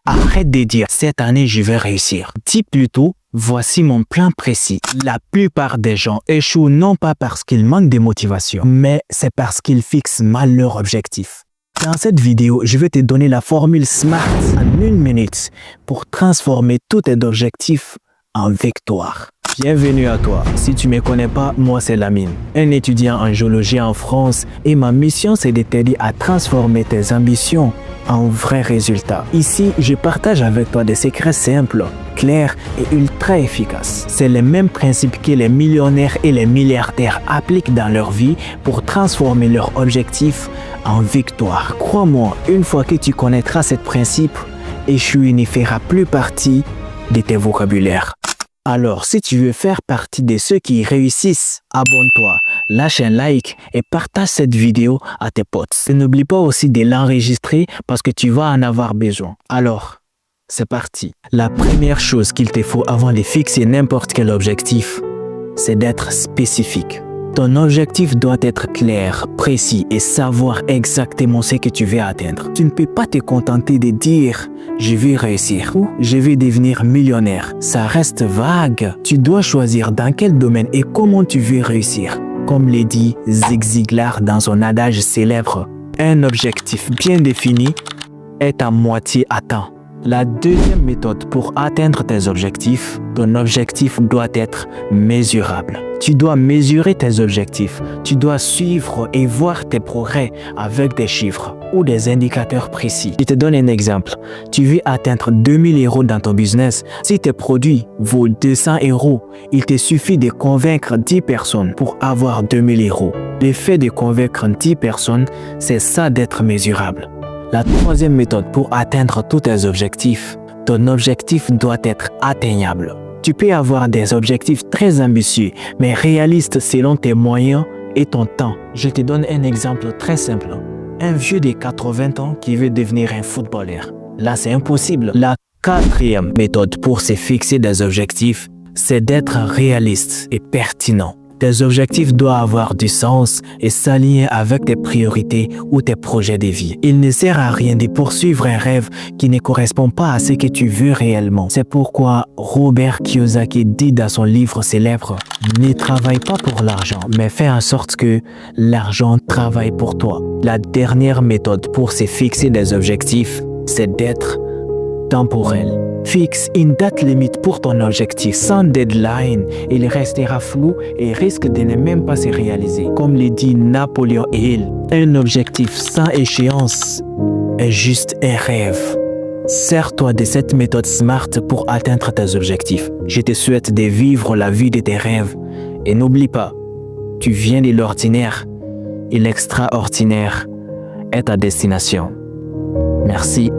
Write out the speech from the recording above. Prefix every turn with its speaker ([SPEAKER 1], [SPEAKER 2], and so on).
[SPEAKER 1] Arrête de dire « cette année, je vais réussir ». Dis plutôt « voici mon plan précis ». La plupart des gens échouent non pas parce qu'ils manquent de motivation, mais c'est parce qu'ils fixent mal leur objectif. Dans cette vidéo, je vais te donner la formule SMART en 1 minute pour transformer tous tes objectifs en victoire. Bienvenue à toi. Si tu ne me connais pas, moi c'est Lamine, un étudiant en géologie en France et ma mission c'est de t'aider à transformer tes ambitions en vrais résultats. Ici, je partage avec toi des secrets simples, clairs et ultra efficaces. C'est le même principe que les millionnaires et les milliardaires appliquent dans leur vie pour transformer leurs objectifs en victoire. Crois-moi, une fois que tu connaîtras ce principe, échouer ne fera plus partie de tes vocabulaires. Alors, si tu veux faire partie de ceux qui réussissent, abonne-toi, lâche un like et partage cette vidéo à tes potes. Et n'oublie pas aussi de l'enregistrer parce que tu vas en avoir besoin. Alors, c'est parti. La première chose qu'il te faut avant de fixer n'importe quel objectif, c'est d'être spécifique. Ton objectif doit être clair, précis et savoir exactement ce que tu veux atteindre. Tu ne peux pas te contenter de dire « je vais réussir » ou « je vais devenir millionnaire ». Ça reste vague. Tu dois choisir dans quel domaine et comment tu veux réussir. Comme le dit Zig Ziglar dans son adage célèbre, un objectif bien défini est à moitié atteint. La deuxième méthode pour atteindre tes objectifs, ton objectif doit être mesurable. Tu dois mesurer tes objectifs. Tu dois suivre et voir tes progrès avec des chiffres ou des indicateurs précis. Je te donne un exemple. Tu veux atteindre 2000 € dans ton business. Si tes produits vaut 200 €, il te suffit de convaincre 10 personnes pour avoir 2000 €. Le fait de convaincre 10 personnes, c'est ça d'être mesurable. La troisième méthode pour atteindre tous tes objectifs, ton objectif doit être atteignable. Tu peux avoir des objectifs très ambitieux, mais réalistes selon tes moyens et ton temps. Je te donne un exemple très simple. Un vieux de 80 ans qui veut devenir un footballeur. Là, c'est impossible. La quatrième méthode pour se fixer des objectifs, c'est d'être réaliste et pertinent. Tes objectifs doivent avoir du sens et s'aligner avec tes priorités ou tes projets de vie. Il ne sert à rien de poursuivre un rêve qui ne correspond pas à ce que tu veux réellement. C'est pourquoi Robert Kiyosaki dit dans son livre célèbre « Ne travaille pas pour l'argent, mais fais en sorte que l'argent travaille pour toi ». La dernière méthode pour se fixer des objectifs, c'est d'être temporel. Fixe une date limite pour ton objectif. Sans deadline, il restera flou et risque de ne même pas se réaliser. Comme le dit Napoléon Hill, un objectif sans échéance est juste un rêve. Sers-toi de cette méthode SMART pour atteindre tes objectifs. Je te souhaite de vivre la vie de tes rêves. Et n'oublie pas, tu viens de l'ordinaire et l'extraordinaire est ta destination. Merci.